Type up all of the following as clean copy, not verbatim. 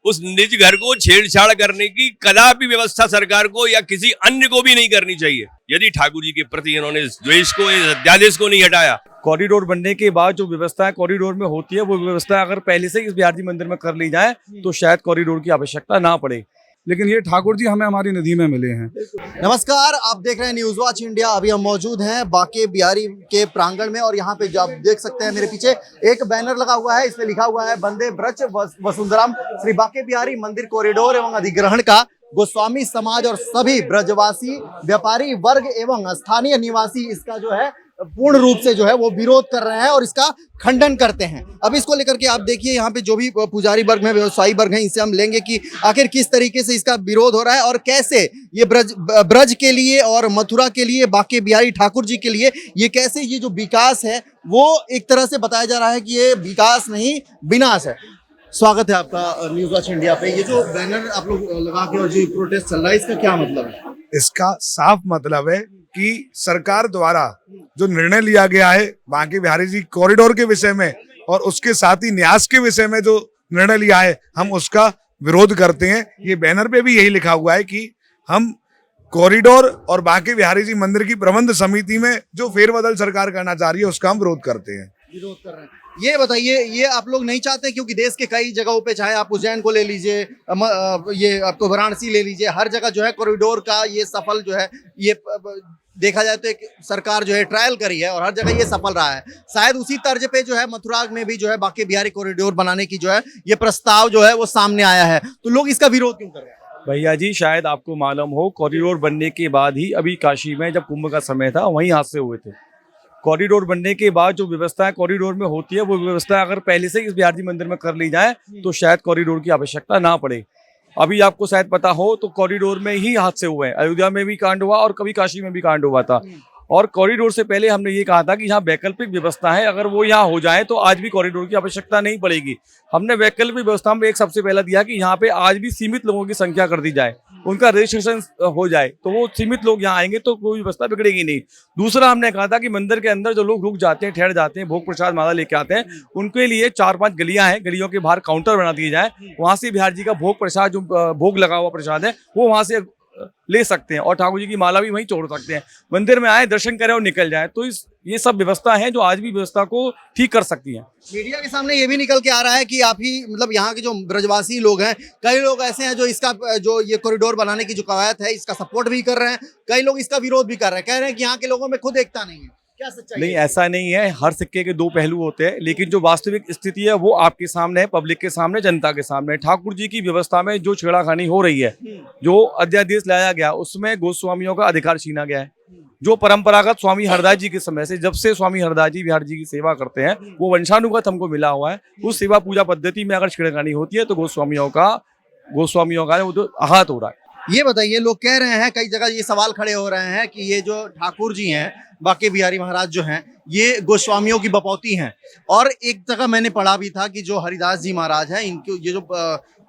उस निज घर को छेड़छाड़ करने की कदापि व्यवस्था सरकार को या किसी अन्य को भी नहीं करनी चाहिए। यदि ठाकुर जी के प्रति इन्होंने इस द्वेष को, इस अध्यादेश को नहीं हटाया। कॉरिडोर बनने के बाद जो व्यवस्था कॉरिडोर में होती है, वो व्यवस्था अगर पहले से इस बिहार जी मंदिर में कर ली जाए तो शायद कॉरिडोर की आवश्यकता ना पड़े, लेकिन ये ठाकुर जी हमें हमारी निधि में मिले हैं। नमस्कार, आप देख रहे हैं न्यूज वॉच इंडिया। अभी हम मौजूद हैं बाके बिहारी के प्रांगण में और यहाँ पे जो आप देख सकते हैं मेरे पीछे एक बैनर लगा हुआ है, इसमें लिखा हुआ है वंदे ब्रज वसुंधराम श्री बाके बिहारी मंदिर कॉरिडोर एवं अधिग्रहण का गोस्वामी समाज और सभी ब्रजवासी व्यापारी वर्ग एवं स्थानीय निवासी इसका जो है पूर्ण रूप से जो है वो विरोध कर रहे हैं और इसका खंडन करते हैं। अब इसको लेकर के आप देखिए यहाँ पे जो भी पुजारी वर्ग में व्यवसायी वर्ग हैं, इनसे हम लेंगे कि आखिर किस तरीके से इसका विरोध हो रहा है और कैसे ये ब्रज के लिए और मथुरा के लिए, बाके बिहारी ठाकुर जी के लिए ये कैसे ये जो विकास है वो एक तरह से बताया जा रहा है कि ये विकास नहीं विनाश है। स्वागत है आपका न्यूज वॉच इंडिया पे। ये जो बैनर आप लोग लगा के और जो प्रोटेस्ट चल रहा है, इसका क्या मतलब है? इसका साफ मतलब है कि सरकार द्वारा जो निर्णय लिया गया है बाके बिहारी जी कॉरिडोर के विषय में और उसके साथ ही न्यास के विषय में जो निर्णय लिया है, हम उसका विरोध करते हैं। ये बैनर पे भी यही लिखा हुआ है कि हम कॉरिडोर और बाके बिहारी जी मंदिर की प्रबंध समिति में जो फेरबदल सरकार करना चाह रही है उसका हम विरोध करते हैं। विरोध कर रहे हैं। ये बताइए, ये आप लोग नहीं चाहते? क्योंकि देश के कई जगहों पे, चाहे आप उज्जैन को ले लीजिए, ये आपको वाराणसी ले लीजिए, हर जगह जो है कॉरिडोर का ये सफल जो है, ये देखा जाए तो एक सरकार जो है ट्रायल करी है और हर जगह ये सफल रहा है। शायद उसी तर्ज पे जो है मथुरा में भी जो है बाके बिहारी कॉरिडोर बनाने की जो है ये प्रस्ताव जो है वो सामने आया है, तो लोग इसका विरोध क्यों कर रहे हैं? भैया जी, शायद आपको मालूम हो, कॉरिडोर बनने के बाद ही अभी काशी में जब कुंभ का समय था वहीं हादसे हुए थे। कॉरिडोर बनने के बाद जो व्यवस्था कॉरिडोर में होती है, वो व्यवस्था अगर पहले से इस बिहार जी मंदिर में कर ली जाए तो शायद कॉरिडोर की आवश्यकता ना पड़े। अभी आपको शायद पता हो तो कॉरिडोर में ही हादसे हुए हैं, अयोध्या में भी कांड हुआ और कभी काशी में भी कांड हुआ था। और कॉरिडोर से पहले हमने ये कहा था कि यहाँ वैकल्पिक व्यवस्था है, अगर वो यहाँ हो जाए तो आज भी कॉरिडोर की आवश्यकता नहीं पड़ेगी। हमने वैकल्पिक व्यवस्था में एक सबसे पहला दिया कि यहाँ पे आज भी सीमित लोगों की संख्या कर दी जाए, उनका रजिस्ट्रेशन हो जाए, तो वो सीमित लोग यहाँ आएंगे तो कोई व्यवस्था बिगड़ेगी नहीं। दूसरा हमने कहा था कि मंदिर के अंदर जो लोग रुक जाते हैं, ठहर जाते हैं, भोग प्रसाद माला लेके आते हैं, उनके लिए 4-5 गलियां हैं, गलियों के बाहर काउंटर बना दिए जाए, वहां से बिहार जी का भोग प्रसाद, जो भोग लगा हुआ प्रसाद है, वो वहां से ले सकते हैं और ठाकुर जी की माला भी वहीं छोड़ सकते हैं। मंदिर में आए, दर्शन करें और निकल जाए। तो ये सब व्यवस्था है जो आज भी व्यवस्था को ठीक कर सकती है। मीडिया के सामने ये भी निकल के आ रहा है कि आप ही मतलब यहाँ के जो ब्रजवासी लोग हैं, कई लोग ऐसे हैं जो इसका जो ये कॉरिडोर बनाने की जो कवायद है इसका सपोर्ट भी कर रहे हैं, कई लोग इसका विरोध भी कर रहे हैं, कह रहे हैं कि यहाँ के लोगों में खुद एकता नहीं है। क्या सच्चाई नहीं, ऐसा नहीं है। हर सिक्के के दो पहलू होते हैं, लेकिन जो वास्तविक स्थिति है वो आपके सामने है, पब्लिक के सामने, जनता के सामने। ठाकुर जी की व्यवस्था में जो छेड़खानी हो रही है, जो अध्यादेश लाया गया, उसमें गोस्वामियों का अधिकार छीना गया है। जो परंपरागत स्वामी हरदास जी के समय से, जब से स्वामी हरदास जी बिहार जी की सेवा करते हैं, वो वंशानुगत हमको मिला हुआ है। उस सेवा पूजा पद्धति में अगर छेड़खानी होती है तो गोस्वामियों का वो तो आघात हो रहा है। ये बताइए, लोग कह रहे हैं, कई जगह ये सवाल खड़े हो रहे हैं कि ये जो ठाकुर जी हैं, बाके बिहारी महाराज जो हैं, ये गोस्वामियों की बपौती हैं। और एक जगह मैंने पढ़ा भी था कि जो हरिदास जी महाराज हैं, इनके ये जो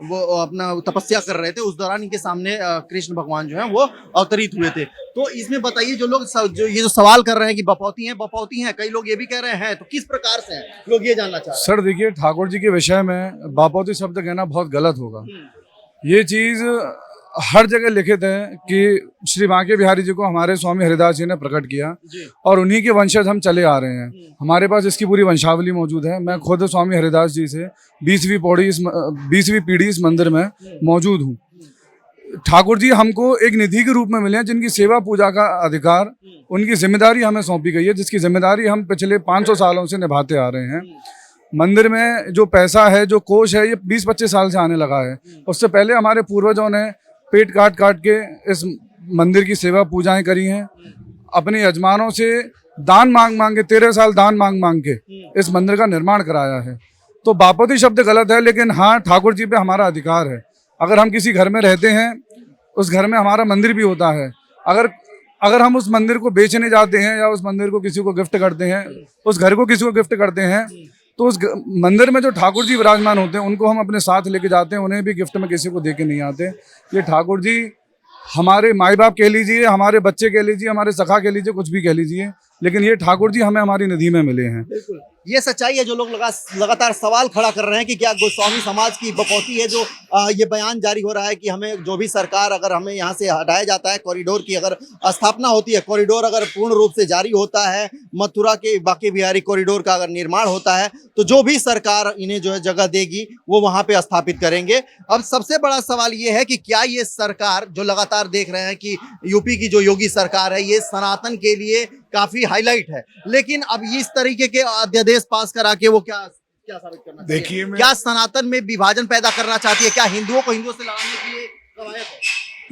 वो अपना तपस्या कर रहे थे, उस दौरान इनके सामने कृष्ण भगवान जो हैं वो अवतरित हुए थे। तो इसमें बताइए, जो लोग ये जो सवाल कर रहे हैं कि बपौती हैं, कई लोग ये भी कह रहे हैं, तो किस प्रकार से हैं, लोग ये जानना चाह रहे हैं। सर देखिए, ठाकुर जी के विषय में बापौती शब्द कहना बहुत गलत होगा। ये चीज हर जगह लिखित है कि श्री बाके बिहारी जी को हमारे स्वामी हरिदास जी ने प्रकट किया और उन्हीं के वंशज हम चले आ रहे हैं। हमारे पास इसकी पूरी वंशावली मौजूद है। मैं खुद स्वामी हरिदास जी से 20वीं पीढ़ी इस मंदिर में मौजूद हूँ। ठाकुर जी हमको एक निधि के रूप में मिले हैं, जिनकी सेवा पूजा का अधिकार, उनकी जिम्मेदारी हमें सौंपी गई है, जिसकी जिम्मेदारी हम पिछले 500 सालों से निभाते आ रहे हैं। मंदिर में जो पैसा है, जो कोष है, ये 20-25 साल से आने लगा है। उससे पहले हमारे पूर्वजों ने पेट काट के इस मंदिर की सेवा पूजाएं करी हैं। अपने यजमानों से दान मांग के 13 साल दान मांग के इस मंदिर का निर्माण कराया है। तो बापौती शब्द गलत है, लेकिन हाँ, ठाकुर जी पे हमारा अधिकार है। अगर हम किसी घर में रहते हैं, उस घर में हमारा मंदिर भी होता है। अगर हम उस मंदिर को बेचने जाते हैं या उस मंदिर को किसी को गिफ्ट करते हैं, उस घर को किसी को गिफ्ट करते हैं, तो उस मंदिर में जो ठाकुर जी विराजमान होते हैं उनको हम अपने साथ लेके जाते हैं, उन्हें भी गिफ्ट में किसी को दे के नहीं आते। ये ठाकुर जी हमारे माई बाप कह लीजिए, हमारे बच्चे कह लीजिए, हमारे सखा कह लीजिए, कुछ भी कह लीजिए, लेकिन ये ठाकुर जी हमें हमारी निधि में मिले हैं। ये सच्चाई है जो लोग लगातार सवाल खड़ा कर रहे हैं कि क्या गोस्वामी समाज की बकौती है जो ये बयान जारी हो रहा है कि हमें जो भी सरकार अगर हमें यहाँ से हटाया जाता है, कॉरिडोर की अगर स्थापना होती है, कॉरिडोर अगर पूर्ण रूप से जारी होता है, मथुरा के बांके बिहारी कॉरिडोर का अगर निर्माण होता है, तो जो भी सरकार इन्हें जो है जगह देगी वो वहां पे स्थापित करेंगे। अब सबसे बड़ा सवाल ये है कि क्या ये सरकार जो लगातार देख रहे हैं कि यूपी की जो योगी सरकार है ये सनातन के लिए काफी हाईलाइट है, लेकिन अब इस तरीके के अध्यादेश पास करा के वो क्या साबित करना चाहती है? देखिए, क्या सनातन में विभाजन पैदा करना चाहती है? क्या हिंदुओं को हिंदुओं से लड़ाने की ये कवायद है?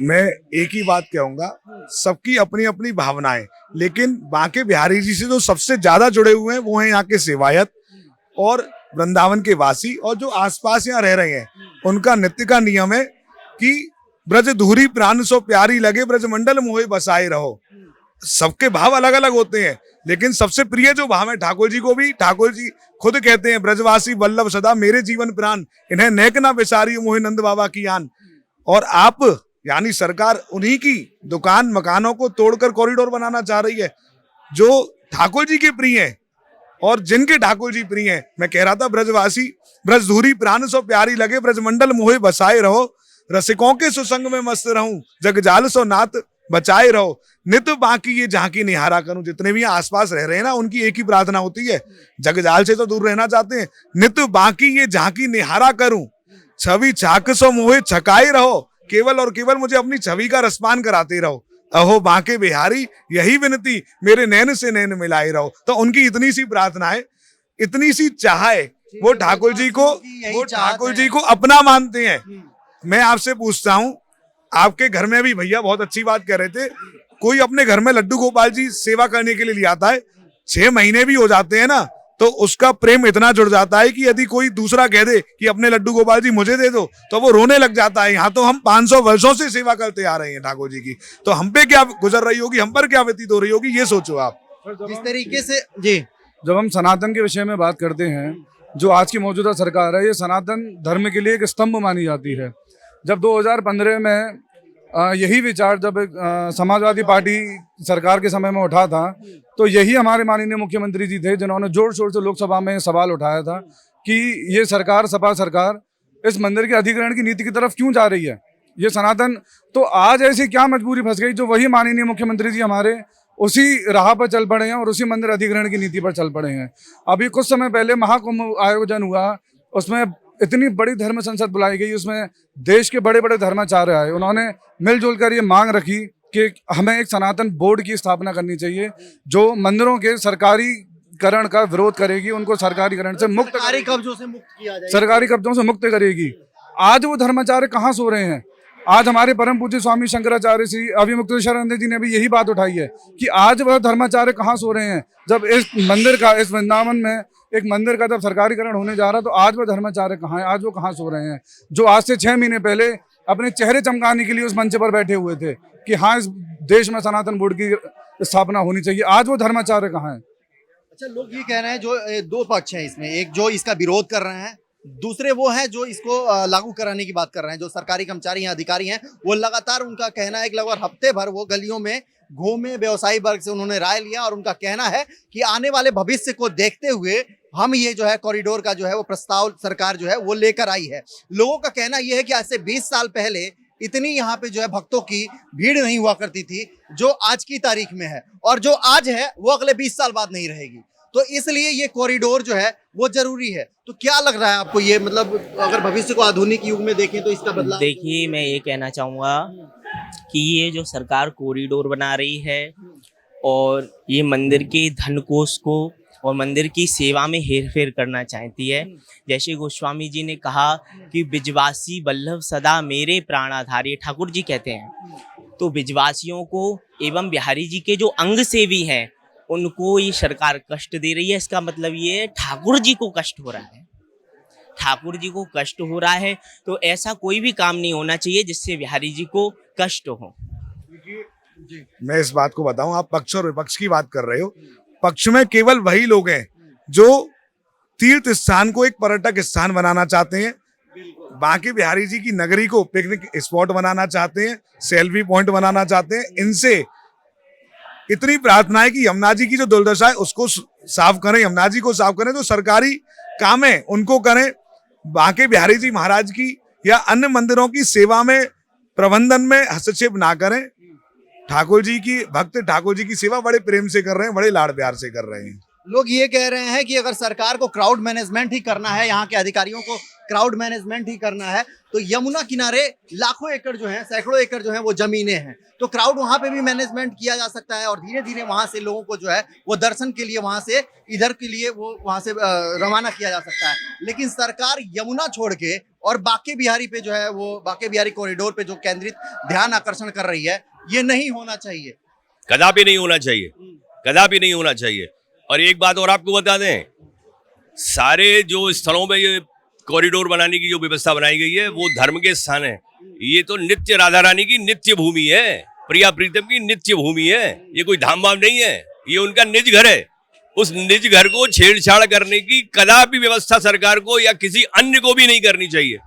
मैं एक ही बात कहूंगा, सबकी अपनी अपनी भावनाएं, लेकिन बांके बिहारी जी से जो सबसे ज्यादा जुड़े हुए हैं वो हैं यहाँ के सेवायत और वृंदावन के वासी, और जो आसपास यहाँ रह रहे हैं उनका नित्य का नियम है कि ब्रज धूरी प्राण सो प्यारी लगे, ब्रज मंडल मोहे बसाए रहो। सबके भाव अलग अलग होते हैं, लेकिन सबसे प्रिय जो भाव है ठाकुर जी को भी, ठाकुर जी खुद कहते हैं ब्रजवासी वल्लभ सदा मेरे जीवन प्राण, इन्हें नेक ना बिसारी मोहे नंद बाबा की आन। और आप यानी सरकार उन्हीं की दुकान मकानों को तोड़कर कॉरिडोर बनाना चाह रही है जो ठाकुर जी के प्रिय हैं और जिनके ठाकुर जी प्रिय हैं। मैं कह रहा था ब्रजवासी ब्रज धूरी प्राण सो प्यारी लगे, ब्रज मंडल मोहे बसाए रहो, रसिकों के सुसंग में मस्त रहूं, जगजाल सो नाथ बचाए रहो, नित बाकी ये झांकी निहारा करूं। जितने भी आसपास रह रहे हैं ना, उनकी एक ही प्रार्थना होती है, जगजाल से तो दूर रहना चाहते हैं, नित बाकी ये झांकी निहारा करूं, छवि चाक सो मोहे छकाए रहो, केवल और केवल मुझे अपनी छवि का रसपान कराते रहो, अहो बांके बिहारी यही विनती मेरे नैन से नैन मिलाए रहो। तो उनकी इतनी सी प्रार्थना है, इतनी सी चाह है, वो ठाकुर जी को अपना मानते हैं। मैं आपसे पूछता हूं, आपके घर में भी भैया बहुत अच्छी बात कह रहे थे, कोई अपने घर में लड्डू गोपाल जी सेवा करने के लिए ले आता है, 6 महीने भी हो जाते हैं ना, तो उसका प्रेम इतना जुड़ जाता है कि यदि कोई दूसरा कह दे कि अपने लड्डू गोपाल जी मुझे दे दो, तो वो रोने लग जाता है। यहाँ तो हम 500 वर्षों से सेवा करते आ रहे हैं ठाकुर जी की, तो हम पे क्या गुजर रही होगी, हम पर क्या व्यतीत हो रही होगी, ये सोचो आप। जिस तरीके से जी, जब हम सनातन के विषय में बात करते हैं, जो आज की मौजूदा सरकार है, ये सनातन धर्म के लिए एक स्तंभ मानी जाती है। जब 2015 में यही विचार जब समाजवादी पार्टी सरकार के समय में उठा था, तो यही हमारे माननीय मुख्यमंत्री जी थे जिन्होंने जोर शोर से लोकसभा में सवाल उठाया था कि ये सरकार, सपा सरकार इस मंदिर के अधिग्रहण की नीति की तरफ क्यों जा रही है, ये सनातन। तो आज ऐसी क्या मजबूरी फंस गई जो वही माननीय मुख्यमंत्री जी हमारे उसी राह पर चल पड़े हैं और उसी मंदिर अधिग्रहण की नीति पर चल पड़े हैं। अभी कुछ समय पहले महाकुंभ आयोजन हुआ, उसमें इतनी बड़ी धर्म संसद बुलाई गई, उसमें देश के बड़े बड़े धर्माचार्य आए, उन्होंने मिलजुल कर ये मांग रखी कि हमें एक सनातन बोर्ड की स्थापना करनी चाहिए जो मंदिरों के सरकारीकरण का विरोध करेगी, उनको सरकारीकरण से मुक्त, सरकारी कब्जों से मुक्त किया जाएगा, सरकारी कब्जों से मुक्त करेगी। आज वो धर्माचार्य कहाँ सो रहे हैं? आज हमारे परम पूज्य स्वामी शंकराचार्य श्री अभिमुक्तेश्वरानंद जी ने भी यही बात उठाई है कि आज वह धर्माचार्य कहाँ सो रहे हैं, जब इस मंदिर का, इस वृंदावन में एक मंदिर का जब सरकारीकरण होने जा रहा, तो आज वह धर्माचार्य कहाँ है? आज वो कहाँ सो रहे हैं जो आज से 6 महीने पहले अपने चेहरे चमकाने के लिए उस मंच पर बैठे हुए थे कि हाँ इस देश में सनातन बोर्ड की स्थापना होनी चाहिए? आज वो धर्माचार्य कहाँ है? अच्छा, लोग ये कह रहे हैं, जो 2 पक्ष हैं इसमें, एक जो इसका विरोध कर रहे हैं, दूसरे वो हैं जो इसको लागू कराने की बात कर रहे हैं। जो सरकारी कर्मचारी हैं, अधिकारी हैं, वो लगातार, उनका कहना है कि लगभग हफ्ते भर वो गलियों में घूमे, व्यवसायी वर्ग से उन्होंने राय लिया और उनका कहना है कि आने वाले भविष्य को देखते हुए हम ये जो है कॉरिडोर का जो है वो प्रस्ताव सरकार जो है वो लेकर आई है। लोगों का कहना यह है कि आज से 20 साल पहले इतनी यहाँ पे जो है भक्तों की भीड़ नहीं हुआ करती थी जो आज की तारीख में है, और जो आज है वो अगले 20 साल बाद नहीं रहेगी। तो इसलिए ये कॉरिडोर जो है वो जरूरी है। तो क्या लग रहा है आपको, ये मतलब अगर भविष्य को आधुनिक युग में देखें तो इसका बदलाव? देखिए, मैं ये कहना चाहूँगा कि ये जो सरकार कॉरिडोर बना रही है और ये मंदिर के धन कोष को और मंदिर की सेवा में हेरफेर करना चाहती है। जैसे गोस्वामी जी ने कहा कि बिजवासी वल्लभ सदा मेरे प्राणाधारी, ठाकुर जी कहते हैं, तो बिजवासियों को एवं बिहारी जी के जो अंग सेवी हैं उनको ये सरकार कष्ट दे रही है। इसका मतलब ये ठाकुर जी को कष्ट हो रहा है, ठाकुर जी को कष्ट हो रहा है। तो ऐसा कोई भी काम नहीं होना चाहिए जिससे बिहारी जी को कष्ट हो। मैं इस बात को बताऊं, आप पक्ष और विपक्ष की बात कर रहे हो, पक्ष में केवल वही लोग हैं जो तीर्थ स्थान को एक पर्यटक स्थान बनाना चाहते हैं, बांके बिहारी जी की नगरी को पिकनिक स्पॉट बनाना चाहते हैं, सेल्फी पॉइंट बनाना चाहते हैं। इनसे इतनी प्रार्थना है कि यमुना जी की जो दुर्दशा है उसको साफ करें, यमुना जी को साफ करें, जो सरकारी काम है उनको करें। बांके बिहारी जी महाराज की या अन्य मंदिरों की सेवा में, प्रबंधन में हस्तक्षेप ना करें। ठाकुर जी की भक्त ठाकुर जी की सेवा बड़े प्रेम से कर रहे हैं, बड़े लाड़ प्यार से कर रहे हैं। लोग ये कह रहे हैं कि अगर सरकार को क्राउड मैनेजमेंट ही करना है, यहाँ के अधिकारियों को क्राउड मैनेजमेंट ही करना है, तो यमुना किनारे लाखों एकड़ जो हैं, सैकड़ों एकड़ जो हैं वो जमीनें हैं, तो क्राउड वहां पे भी मैनेजमेंट किया जा सकता है और धीरे धीरे वहां से लोगों को जो है वो दर्शन के लिए वहां से इधर के लिए वो वहां से रवाना किया जा सकता है। लेकिन सरकार यमुना छोड़ के और बांके बिहारी पे जो है वो बांके बिहारी कॉरिडोर पे जो केंद्रित ध्यान आकर्षण कर रही है, ये नहीं होना चाहिए, कदापि नहीं होना चाहिए, कदापि नहीं होना चाहिए। और एक बात और आपको बता दें, सारे जो स्थलों में ये कॉरिडोर बनाने की जो व्यवस्था बनाई गई है वो धर्म के स्थान है। ये तो नित्य राधा रानी की नित्य भूमि है, प्रिया प्रीतम की नित्य भूमि है, ये कोई धाम वाम नहीं है, ये उनका निज घर है। उस निज घर को छेड़छाड़ करने की कदापि व्यवस्था सरकार को या किसी अन्य को भी नहीं करनी चाहिए।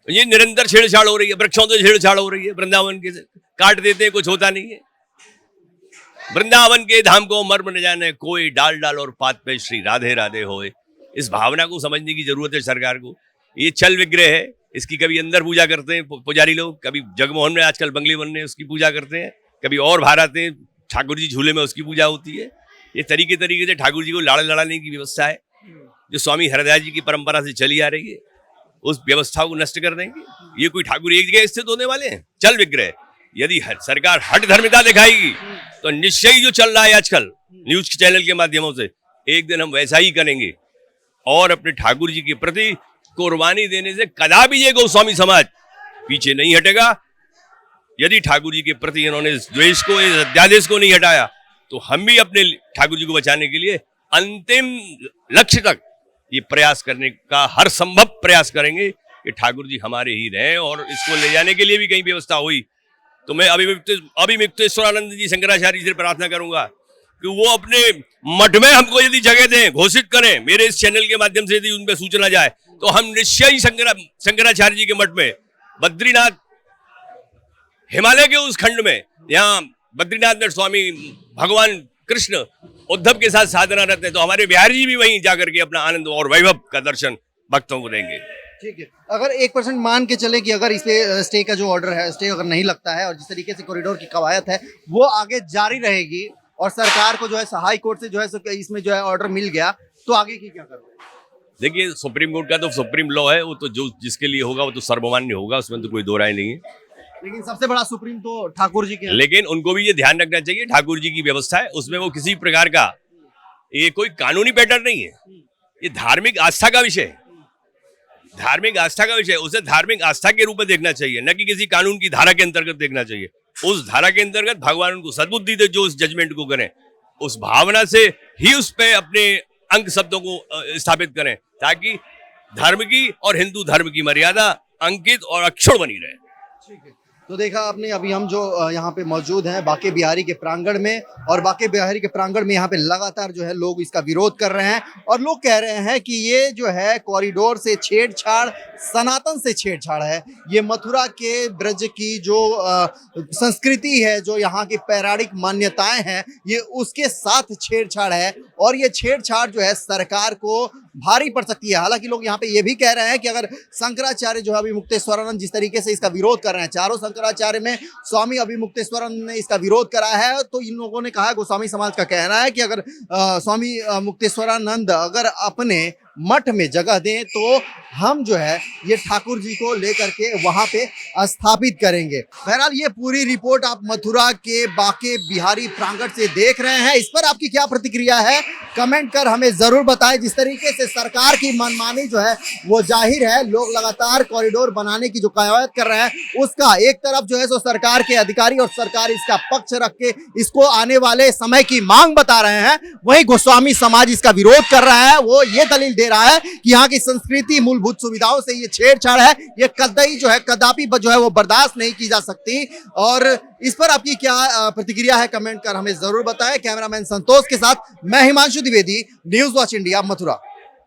ये निरंतर छेड़छाड़ हो रही है, वृक्षों से छेड़छाड़ हो रही है, वृंदावन के काट देते हैं, कुछ होता नहीं है। वृंदावन के धाम को मर्म न जाने कोई, डाल डाल और पात पे श्री राधे राधे होए। इस भावना को समझने की जरूरत है सरकार को। ये चल विग्रह है, इसकी कभी अंदर पूजा करते हैं पुजारी लोग, कभी जगमोहन में आजकल बंगले बनने उसकी पूजा करते हैं, कभी और बाहर आते हैं ठाकुर जी झूले में उसकी पूजा होती है। ये तरीके से ठाकुर जी को लाड़ लड़ाने की व्यवस्था है जो स्वामी हरिदास जी की परंपरा से चली आ रही है, उस व्यवस्था को नष्ट कर देंगे। ये कोई ठाकुर एक जगह स्थित होने वाले हैं? चल विग्रह। यदि सरकार हट धर्मिता दिखाएगी तो निश्चय ही जो चल रहा है आजकल न्यूज चैनल के माध्यमों से, एक दिन हम वैसा ही करेंगे और अपने ठाकुर जी के प्रति कुर्बानी देने से कदापि ये गोस्वामी समाज पीछे नहीं हटेगा। यदि ठाकुर जी के प्रति इन्होंने इस द्वेष को, इस अध्यादेश को नहीं हटाया, तो हम भी अपने ठाकुर जी को बचाने के लिए अंतिम लक्ष्य तक ये प्रयास करने का हर संभव प्रयास करेंगे कि ठाकुर जी हमारे ही रहें। और इसको ले जाने के लिए भी कहीं व्यवस्था हुई तो मैं अभिमुक्तेश्वरानंद जी शंकराचार्य जी से प्रार्थना करूंगा कि वो अपने मठ में हमको यदि जगह दें, घोषित करें, मेरे इस चैनल के माध्यम से यदि उनपे सूचना जाए तो हम निश्चय ही शंकराचार्य जी के मठ में, बद्रीनाथ हिमालय के उस खंड में, यहाँ बद्रीनाथ में स्वामी भगवान कृष्ण उद्धव के साथ साधना रहते हैं, तो हमारे बिहारी जी भी वहीं जाकर के अपना आनंद और वैभव का दर्शन भक्तों को देंगे। ठीक है, अगर 1% मान के चले कि अगर इस पे स्टे का जो ऑर्डर है, स्टे अगर नहीं लगता है और जिस तरीके से कॉरिडोर की कवायद है वो आगे जारी रहेगी और सरकार को जो है हाई कोर्ट से जो है इसमें जो है ऑर्डर मिल गया, तो आगे की क्या करोगे? देखिए, सुप्रीम कोर्ट का तो सुप्रीम लॉ है, वो तो जो जिसके लिए होगा वो तो सर्वमान्य होगा, उसमें तो कोई दो राय नहीं है। लेकिन सबसे बड़ा सुप्रीम तो ठाकुर जी के हैं। लेकिन उनको भी ये ध्यान रखना चाहिए, ठाकुर जी की व्यवस्था है उसमें वो किसी प्रकार का, ये कोई कानूनी पैटर्न नहीं है, ये धार्मिक आस्था का विषय है, धार्मिक आस्था का विषय, उसे धार्मिक आस्था के रूप में देखना चाहिए, न कि किसी कानून की धारा के अंतर्गत देखना चाहिए। उस धारा के अंतर्गत भगवान उनको सद्बुद्धि दे जो उस जजमेंट को करें, उस भावना से ही उस पे अपने अंक शब्दों को स्थापित करें, ताकि धर्म की और हिंदू धर्म की मर्यादा अंकित और अक्षुण्ण बनी रहे। ठीक है, तो देखा आपने, अभी हम जो यहाँ पे मौजूद हैं बांके बिहारी के प्रांगण में, और बांके बिहारी के प्रांगण में यहाँ पे लगातार जो है लोग इसका विरोध कर रहे हैं और लोग कह रहे हैं कि ये जो है कॉरिडोर से छेड़छाड़ सनातन से छेड़छाड़ है, ये मथुरा के ब्रज की जो संस्कृति है, जो यहाँ की पौराणिक मान्यताएं हैं, ये उसके साथ छेड़छाड़ है और ये छेड़छाड़ जो है सरकार को भारी पड़ सकती है। हालांकि लोग यहाँ पे ये भी कह रहे हैं कि अगर शंकराचार्य जो है अभिमुक्तेश्वरानंद जिस तरीके से इसका विरोध कर रहे हैं, चारों शंकराचार्य में स्वामी अभिमुक्तेश्वरानंद ने इसका विरोध करा है, तो इन लोगों ने कहा, गोस्वामी समाज का कहना है कि अगर स्वामी मुक्तेश्वरानंद अगर अपने मठ में जगह दें तो हम जो है ये ठाकुर जी को लेकर के वहां पे स्थापित करेंगे। बहरहाल ये पूरी रिपोर्ट आप मथुरा के बांके बिहारी प्रांगण से देख रहे हैं, इस पर आपकी क्या प्रतिक्रिया है कमेंट कर हमें जरूर बताएं। जिस तरीके से सरकार की मनमानी जो है वो जाहिर है, लोग लगातार कॉरिडोर बनाने की जो कवायद कर रहे हैं उसका एक तरफ जो है सो सरकार के अधिकारी और सरकार इसका पक्ष रख के इसको आने वाले समय की मांग बता रहे हैं, वहीं गोस्वामी समाज इसका विरोध कर रहा है। वो ये दलील दे रहा है कि यहाँ की संस्कृति मूलभूत सुविधाओं से ये छेड़छाड़ है, ये कतई जो है कदापि जो है वो बर्दाश्त नहीं की जा सकती। और इस पर आपकी क्या प्रतिक्रिया है कमेंट कर हमें जरूर बताएं। कैमरामैन संतोष के साथ मैं Himanshu Dwivedi, news watch India, Mathura.